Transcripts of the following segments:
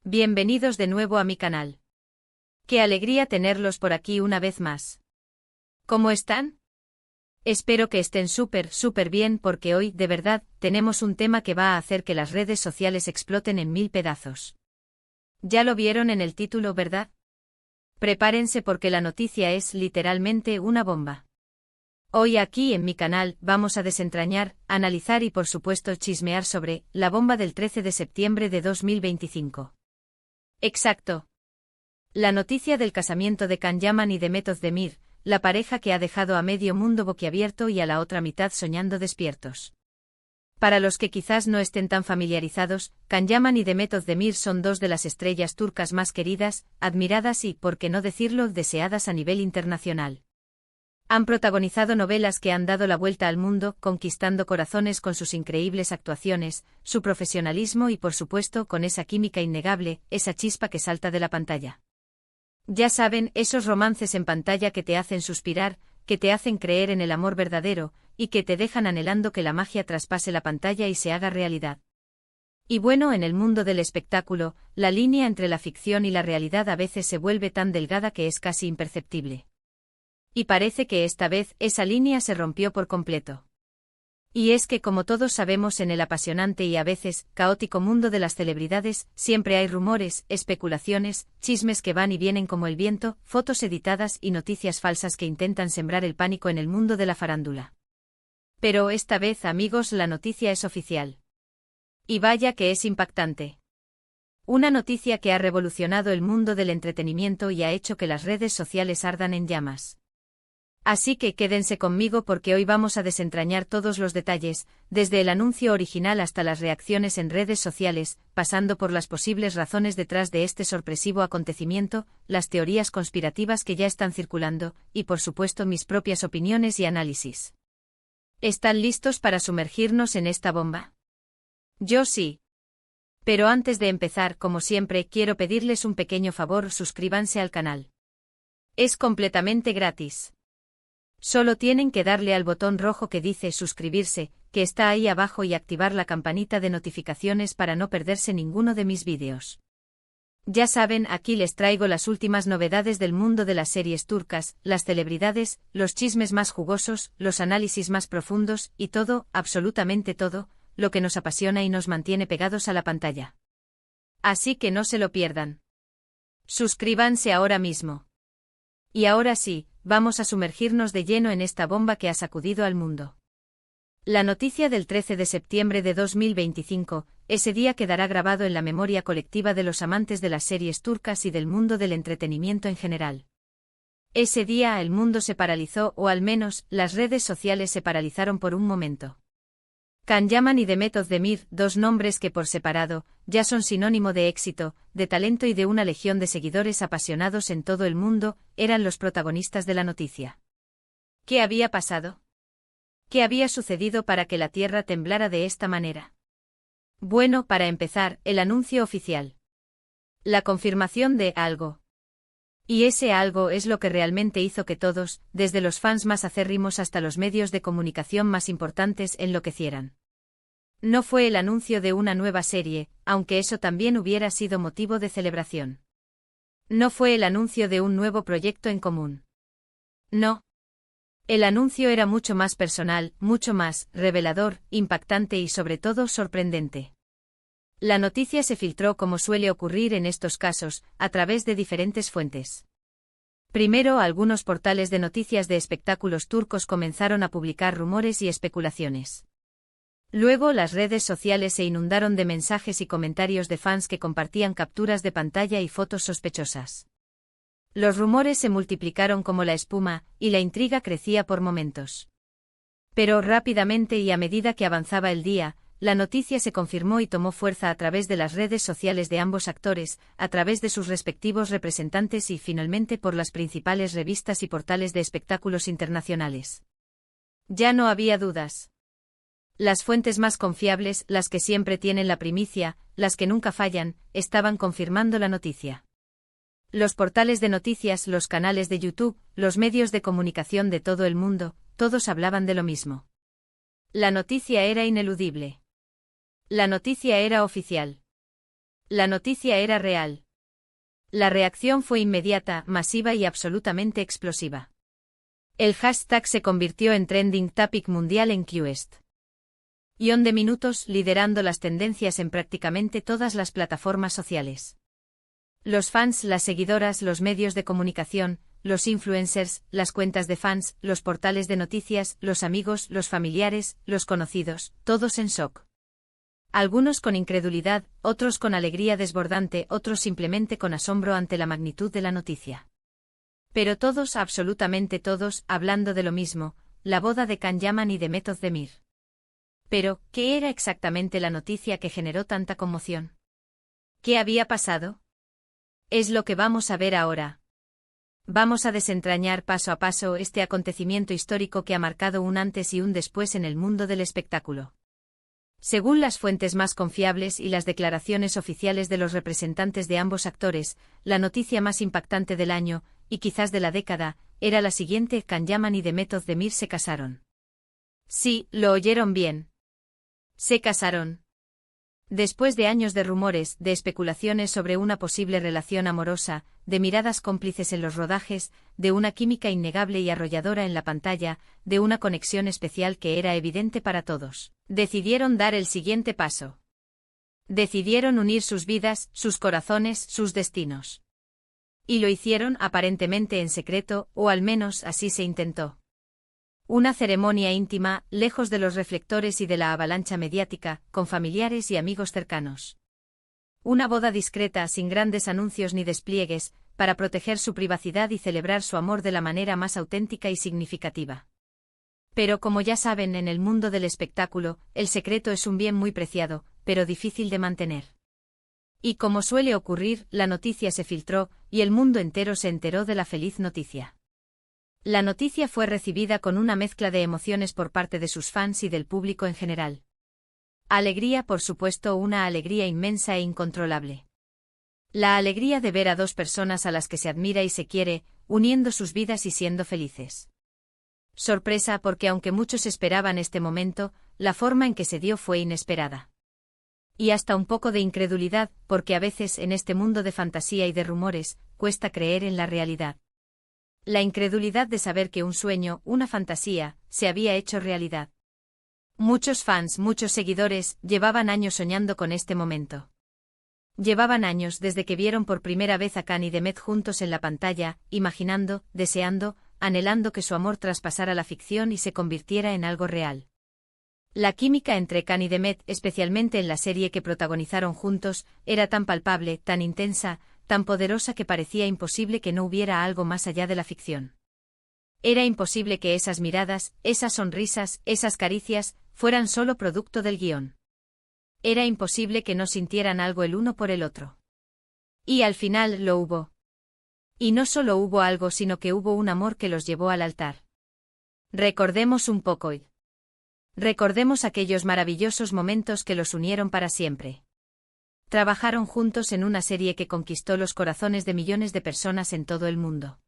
Bienvenidos de nuevo a mi canal. Qué alegría tenerlos por aquí una vez más. ¿Cómo están? Espero que estén súper bien porque hoy, de verdad, tenemos un tema que va a hacer que las redes sociales exploten en 1000 pedazos. Ya lo vieron en el título, ¿verdad? Prepárense porque la noticia es literalmente una bomba. Hoy aquí en mi canal vamos a desentrañar, analizar y por supuesto chismear sobre la bomba del 13 de septiembre de 2025. Exacto. La noticia del casamiento de Can Yaman y Demet Özdemir, la pareja que ha dejado a medio mundo boquiabierto y a la otra mitad soñando despiertos. Para los que quizás no estén tan familiarizados, Can Yaman y Demet Özdemir son dos de las estrellas turcas más queridas, admiradas y, por qué no decirlo, deseadas a nivel internacional. Han protagonizado novelas que han dado la vuelta al mundo, conquistando corazones con sus increíbles actuaciones, su profesionalismo y por supuesto con esa química innegable, esa chispa que salta de la pantalla. Ya saben, esos romances en pantalla que te hacen suspirar, que te hacen creer en el amor verdadero, y que te dejan anhelando que la magia traspase la pantalla y se haga realidad. Y bueno, en el mundo del espectáculo, la línea entre la ficción y la realidad a veces se vuelve tan delgada que es casi imperceptible. Y parece que esta vez esa línea se rompió por completo. Y es que como todos sabemos en el apasionante y a veces caótico mundo de las celebridades, siempre hay rumores, especulaciones, chismes que van y vienen como el viento, fotos editadas y noticias falsas que intentan sembrar el pánico en el mundo de la farándula. Pero esta vez, amigos, la noticia es oficial. Y vaya que es impactante. Una noticia que ha revolucionado el mundo del entretenimiento y ha hecho que las redes sociales ardan en llamas. Así que quédense conmigo porque hoy vamos a desentrañar todos los detalles, desde el anuncio original hasta las reacciones en redes sociales, pasando por las posibles razones detrás de este sorpresivo acontecimiento, las teorías conspirativas que ya están circulando, y por supuesto mis propias opiniones y análisis. ¿Están listos para sumergirnos en esta bomba? Yo sí. Pero antes de empezar, como siempre, quiero pedirles un pequeño favor: suscríbanse al canal. Es completamente gratis. Solo tienen que darle al botón rojo que dice suscribirse, que está ahí abajo y activar la campanita de notificaciones para no perderse ninguno de mis vídeos. Ya saben, aquí les traigo las últimas novedades del mundo de las series turcas, las celebridades, los chismes más jugosos, los análisis más profundos, y todo, absolutamente todo, lo que nos apasiona y nos mantiene pegados a la pantalla. Así que no se lo pierdan. Suscríbanse ahora mismo. Y ahora sí, vamos a sumergirnos de lleno en esta bomba que ha sacudido al mundo. La noticia del 13 de septiembre de 2025, ese día quedará grabado en la memoria colectiva de los amantes de las series turcas y del mundo del entretenimiento en general. Ese día el mundo se paralizó, o al menos, las redes sociales se paralizaron por un momento. Can Yaman y Demet Özdemir, dos nombres que por separado, ya son sinónimo de éxito, de talento y de una legión de seguidores apasionados en todo el mundo, eran los protagonistas de la noticia. ¿Qué había pasado? ¿Qué había sucedido para que la tierra temblara de esta manera? Bueno, para empezar, el anuncio oficial. La confirmación de algo. Y ese algo es lo que realmente hizo que todos, desde los fans más acérrimos hasta los medios de comunicación más importantes, enloquecieran. No fue el anuncio de una nueva serie, aunque eso también hubiera sido motivo de celebración. No fue el anuncio de un nuevo proyecto en común. No. El anuncio era mucho más personal, mucho más revelador, impactante y sobre todo sorprendente. La noticia se filtró como suele ocurrir en estos casos, a través de diferentes fuentes. Primero, algunos portales de noticias de espectáculos turcos comenzaron a publicar rumores y especulaciones. Luego las redes sociales se inundaron de mensajes y comentarios de fans que compartían capturas de pantalla y fotos sospechosas. Los rumores se multiplicaron como la espuma, y la intriga crecía por momentos. Pero rápidamente y a medida que avanzaba el día, la noticia se confirmó y tomó fuerza a través de las redes sociales de ambos actores, a través de sus respectivos representantes y finalmente por las principales revistas y portales de espectáculos internacionales. Ya no había dudas. Las fuentes más confiables, las que siempre tienen la primicia, las que nunca fallan, estaban confirmando la noticia. Los portales de noticias, los canales de YouTube, los medios de comunicación de todo el mundo, todos hablaban de lo mismo. La noticia era ineludible. La noticia era oficial. La noticia era real. La reacción fue inmediata, masiva y absolutamente explosiva. El hashtag se convirtió en trending topic mundial en Quest. De minutos liderando las tendencias en prácticamente todas las plataformas sociales. Los fans, las seguidoras, los medios de comunicación, los influencers, las cuentas de fans, los portales de noticias, los amigos, los familiares, los conocidos, todos en shock. Algunos con incredulidad, otros con alegría desbordante, otros simplemente con asombro ante la magnitud de la noticia. Pero todos, absolutamente todos, hablando de lo mismo, la boda de Can Yaman y de Method Demir. Pero, ¿qué era exactamente la noticia que generó tanta conmoción? ¿Qué había pasado? Es lo que vamos a ver ahora. Vamos a desentrañar paso a paso este acontecimiento histórico que ha marcado un antes y un después en el mundo del espectáculo. Según las fuentes más confiables y las declaraciones oficiales de los representantes de ambos actores, la noticia más impactante del año, y quizás de la década, era la siguiente: Can Yaman y Method Demir se casaron. Sí, lo oyeron bien. Se casaron. Después de años de rumores, de especulaciones sobre una posible relación amorosa, de miradas cómplices en los rodajes, de una química innegable y arrolladora en la pantalla, de una conexión especial que era evidente para todos, decidieron dar el siguiente paso. Decidieron unir sus vidas, sus corazones, sus destinos. Y lo hicieron aparentemente en secreto, o al menos así se intentó. Una ceremonia íntima, lejos de los reflectores y de la avalancha mediática, con familiares y amigos cercanos. Una boda discreta, sin grandes anuncios ni despliegues, para proteger su privacidad y celebrar su amor de la manera más auténtica y significativa. Pero como ya saben, en el mundo del espectáculo, el secreto es un bien muy preciado, pero difícil de mantener. Y como suele ocurrir, la noticia se filtró, y el mundo entero se enteró de la feliz noticia. La noticia fue recibida con una mezcla de emociones por parte de sus fans y del público en general. Alegría, por supuesto, una alegría inmensa e incontrolable. La alegría de ver a dos personas a las que se admira y se quiere, uniendo sus vidas y siendo felices. Sorpresa porque aunque muchos esperaban este momento, la forma en que se dio fue inesperada. Y hasta un poco de incredulidad, porque a veces en este mundo de fantasía y de rumores, cuesta creer en la realidad. La incredulidad de saber que un sueño, una fantasía, se había hecho realidad. Muchos fans, muchos seguidores, llevaban años soñando con este momento. Llevaban años desde que vieron por primera vez a Can y Demet juntos en la pantalla, imaginando, deseando, anhelando que su amor traspasara la ficción y se convirtiera en algo real. La química entre Can y Demet, especialmente en la serie que protagonizaron juntos, era tan palpable, tan intensa, tan poderosa que parecía imposible que no hubiera algo más allá de la ficción. Era imposible que esas miradas, esas sonrisas, esas caricias, fueran solo producto del guión. Era imposible que no sintieran algo el uno por el otro. Y al final lo hubo. Y no solo hubo algo, sino que hubo un amor que los llevó al altar. Recordemos un poco. Recordemos aquellos maravillosos momentos que los unieron para siempre. Trabajaron juntos en una serie que conquistó los corazones de millones de personas en todo el mundo.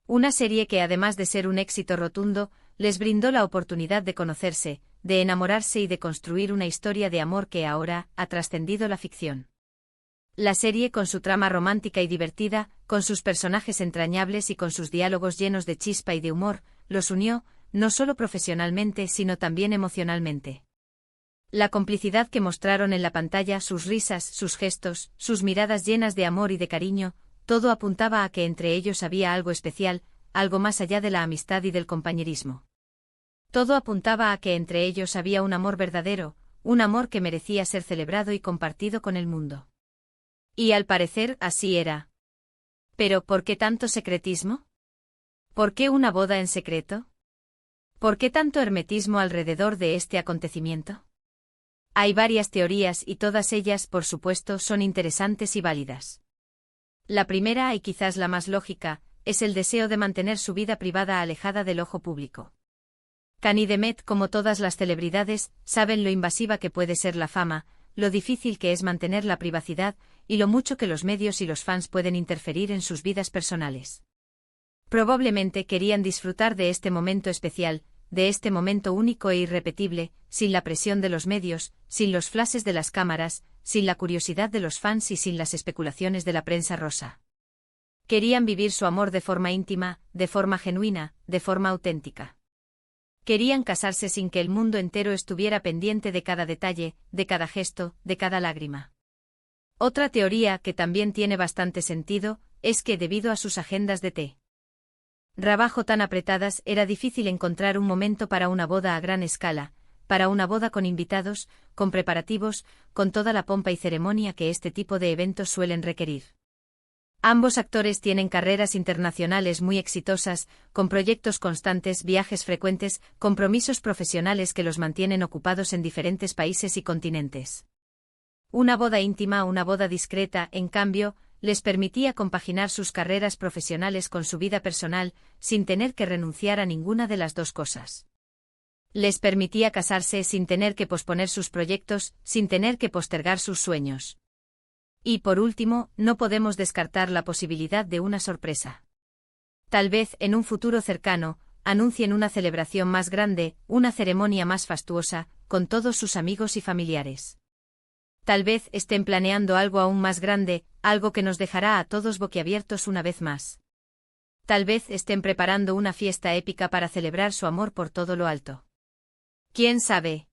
Una serie que, además de ser un éxito rotundo, les brindó la oportunidad de conocerse, de enamorarse y de construir una historia de amor que ahora ha trascendido la ficción. La serie, con su trama romántica y divertida, con sus personajes entrañables y con sus diálogos llenos de chispa y de humor, los unió, no solo profesionalmente sino también emocionalmente. La complicidad que mostraron en la pantalla, sus risas, sus gestos, sus miradas llenas de amor y de cariño, todo apuntaba a que entre ellos había algo especial, algo más allá de la amistad y del compañerismo. Todo apuntaba a que entre ellos había un amor verdadero, un amor que merecía ser celebrado y compartido con el mundo. Y al parecer así era. ¿Pero por qué tanto secretismo? ¿Por qué una boda en secreto? ¿Por qué tanto hermetismo alrededor de este acontecimiento? Hay varias teorías y todas ellas, por supuesto, son interesantes y válidas. La primera, y quizás la más lógica, es el deseo de mantener su vida privada alejada del ojo público. Can y Demet, como todas las celebridades, saben lo invasiva que puede ser la fama, lo difícil que es mantener la privacidad, y lo mucho que los medios y los fans pueden interferir en sus vidas personales. Probablemente querían disfrutar de este momento especial, de este momento único e irrepetible, sin la presión de los medios, sin los flashes de las cámaras, sin la curiosidad de los fans y sin las especulaciones de la prensa rosa. Querían vivir su amor de forma íntima, de forma genuina, de forma auténtica. Querían casarse sin que el mundo entero estuviera pendiente de cada detalle, de cada gesto, de cada lágrima. Otra teoría que también tiene bastante sentido es que debido a sus agendas de trabajo tan apretadas era difícil encontrar un momento para una boda a gran escala, para una boda con invitados, con preparativos, con toda la pompa y ceremonia que este tipo de eventos suelen requerir. Ambos actores tienen carreras internacionales muy exitosas, con proyectos constantes, viajes frecuentes, compromisos profesionales que los mantienen ocupados en diferentes países y continentes. Una boda íntima, una boda discreta, en cambio, les permitía compaginar sus carreras profesionales con su vida personal, sin tener que renunciar a ninguna de las dos cosas. Les permitía casarse sin tener que posponer sus proyectos, sin tener que postergar sus sueños. Y por último, no podemos descartar la posibilidad de una sorpresa. Tal vez, en un futuro cercano, anuncien una celebración más grande, una ceremonia más fastuosa, con todos sus amigos y familiares. Tal vez estén planeando algo aún más grande, algo que nos dejará a todos boquiabiertos una vez más. Tal vez estén preparando una fiesta épica para celebrar su amor por todo lo alto. ¿Quién sabe?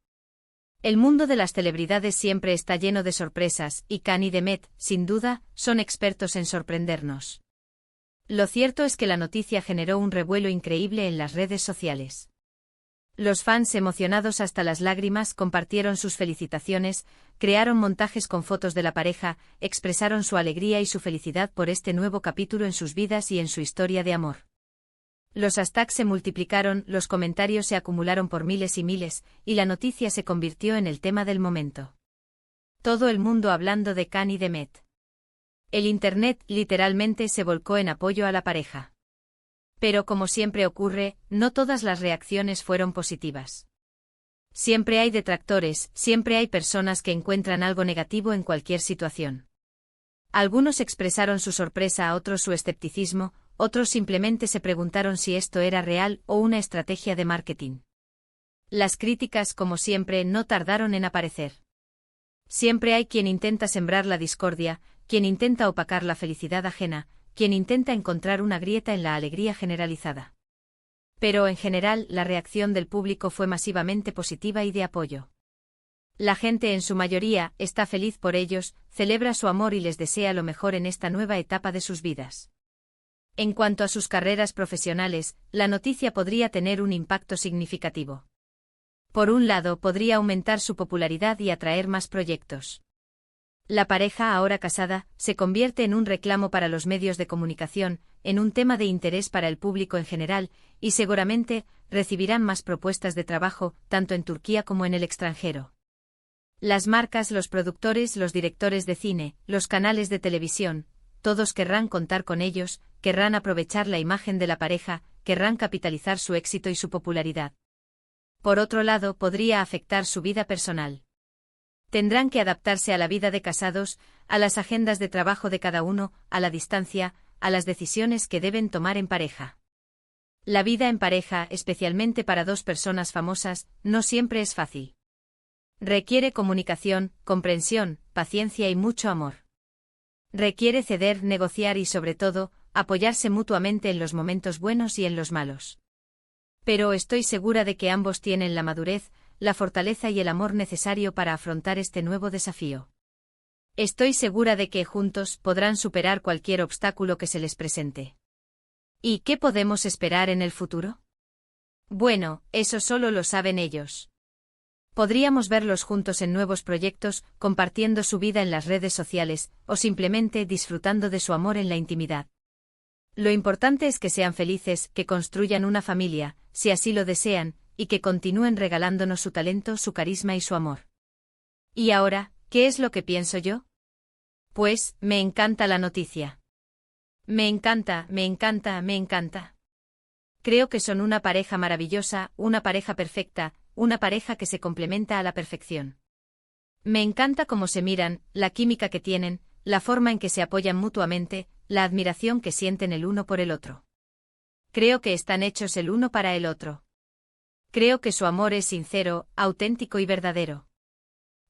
El mundo de las celebridades siempre está lleno de sorpresas, y Khan y Demet, sin duda, son expertos en sorprendernos. Lo cierto es que la noticia generó un revuelo increíble en las redes sociales. Los fans, emocionados hasta las lágrimas, compartieron sus felicitaciones, crearon montajes con fotos de la pareja, expresaron su alegría y su felicidad por este nuevo capítulo en sus vidas y en su historia de amor. Los hashtags se multiplicaron, los comentarios se acumularon por miles y miles, y la noticia se convirtió en el tema del momento. Todo el mundo hablando de Khan y Demet. El Internet literalmente se volcó en apoyo a la pareja. Pero como siempre ocurre, no todas las reacciones fueron positivas. Siempre hay detractores, siempre hay personas que encuentran algo negativo en cualquier situación. Algunos expresaron su sorpresa, a otros su escepticismo, otros simplemente se preguntaron si esto era real o una estrategia de marketing. Las críticas, como siempre, no tardaron en aparecer. Siempre hay quien intenta sembrar la discordia, quien intenta opacar la felicidad ajena, quien intenta encontrar una grieta en la alegría generalizada. Pero en general, la reacción del público fue masivamente positiva y de apoyo. La gente en su mayoría está feliz por ellos, celebra su amor y les desea lo mejor en esta nueva etapa de sus vidas. En cuanto a sus carreras profesionales, la noticia podría tener un impacto significativo. Por un lado, podría aumentar su popularidad y atraer más proyectos. La pareja, ahora casada, se convierte en un reclamo para los medios de comunicación, en un tema de interés para el público en general, y seguramente recibirán más propuestas de trabajo, tanto en Turquía como en el extranjero. Las marcas, los productores, los directores de cine, los canales de televisión, todos querrán contar con ellos, querrán aprovechar la imagen de la pareja, querrán capitalizar su éxito y su popularidad. Por otro lado, podría afectar su vida personal. Tendrán que adaptarse a la vida de casados, a las agendas de trabajo de cada uno, a la distancia, a las decisiones que deben tomar en pareja. La vida en pareja, especialmente para dos personas famosas, no siempre es fácil. Requiere comunicación, comprensión, paciencia y mucho amor. Requiere ceder, negociar y, sobre todo, apoyarse mutuamente en los momentos buenos y en los malos. Pero estoy segura de que ambos tienen la madurez, la fortaleza y el amor necesario para afrontar este nuevo desafío. Estoy segura de que juntos podrán superar cualquier obstáculo que se les presente. ¿Y qué podemos esperar en el futuro? Bueno, eso solo lo saben ellos. Podríamos verlos juntos en nuevos proyectos, compartiendo su vida en las redes sociales, o simplemente disfrutando de su amor en la intimidad. Lo importante es que sean felices, que construyan una familia, si así lo desean, y que continúen regalándonos su talento, su carisma y su amor. ¿Y ahora, qué es lo que pienso yo? Pues, me encanta la noticia. Me encanta, me encanta, me encanta. Creo que son una pareja maravillosa, una pareja perfecta, una pareja que se complementa a la perfección. Me encanta cómo se miran, la química que tienen, la forma en que se apoyan mutuamente, la admiración que sienten el uno por el otro. Creo que están hechos el uno para el otro. Creo que su amor es sincero, auténtico y verdadero.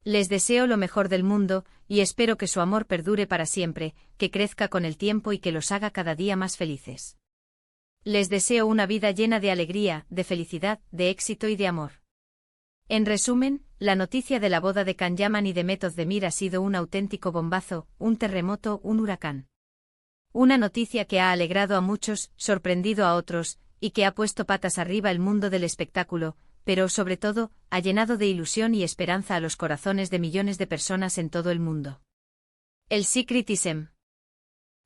Les deseo lo mejor del mundo, y espero que su amor perdure para siempre, que crezca con el tiempo y que los haga cada día más felices. Les deseo una vida llena de alegría, de felicidad, de éxito y de amor. En resumen, la noticia de la boda de Can Yaman y de Mehmet Özdemir ha sido un auténtico bombazo, un terremoto, un huracán. Una noticia que ha alegrado a muchos, sorprendido a otros, y que ha puesto patas arriba el mundo del espectáculo, pero sobre todo, ha llenado de ilusión y esperanza a los corazones de millones de personas en todo el mundo. El secretism.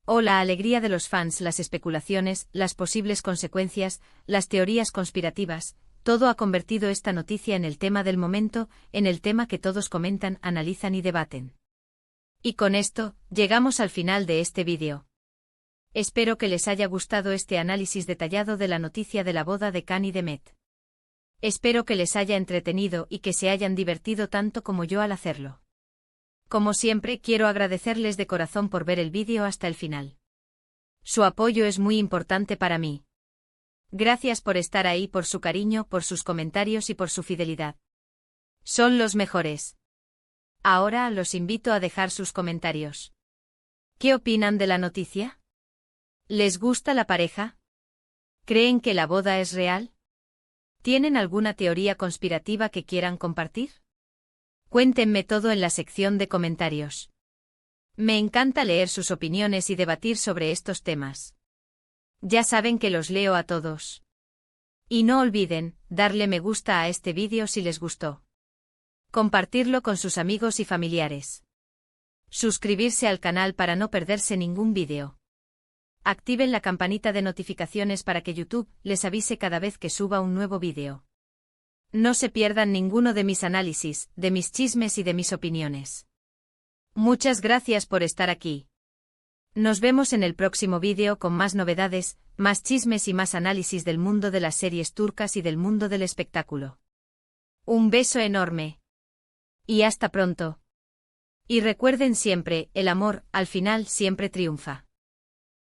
O la alegría de los fans, las especulaciones, las posibles consecuencias, las teorías conspirativas, todo ha convertido esta noticia en el tema del momento, en el tema que todos comentan, analizan y debaten. Y con esto, llegamos al final de este vídeo. Espero que les haya gustado este análisis detallado de la noticia de la boda de Can y de Mehmet. Espero que les haya entretenido y que se hayan divertido tanto como yo al hacerlo. Como siempre, quiero agradecerles de corazón por ver el vídeo hasta el final. Su apoyo es muy importante para mí. Gracias por estar ahí, por su cariño, por sus comentarios y por su fidelidad. Son los mejores. Ahora los invito a dejar sus comentarios. ¿Qué opinan de la noticia? ¿Les gusta la pareja? ¿Creen que la boda es real? ¿Tienen alguna teoría conspirativa que quieran compartir? Cuéntenme todo en la sección de comentarios. Me encanta leer sus opiniones y debatir sobre estos temas. Ya saben que los leo a todos. Y no olviden, darle me gusta a este vídeo si les gustó. Compartirlo con sus amigos y familiares. Suscribirse al canal para no perderse ningún vídeo. Activen la campanita de notificaciones para que YouTube les avise cada vez que suba un nuevo vídeo. No se pierdan ninguno de mis análisis, de mis chismes y de mis opiniones. Muchas gracias por estar aquí. Nos vemos en el próximo vídeo con más novedades, más chismes y más análisis del mundo de las series turcas y del mundo del espectáculo. Un beso enorme. Y hasta pronto. Y recuerden siempre, el amor, al final, siempre triunfa.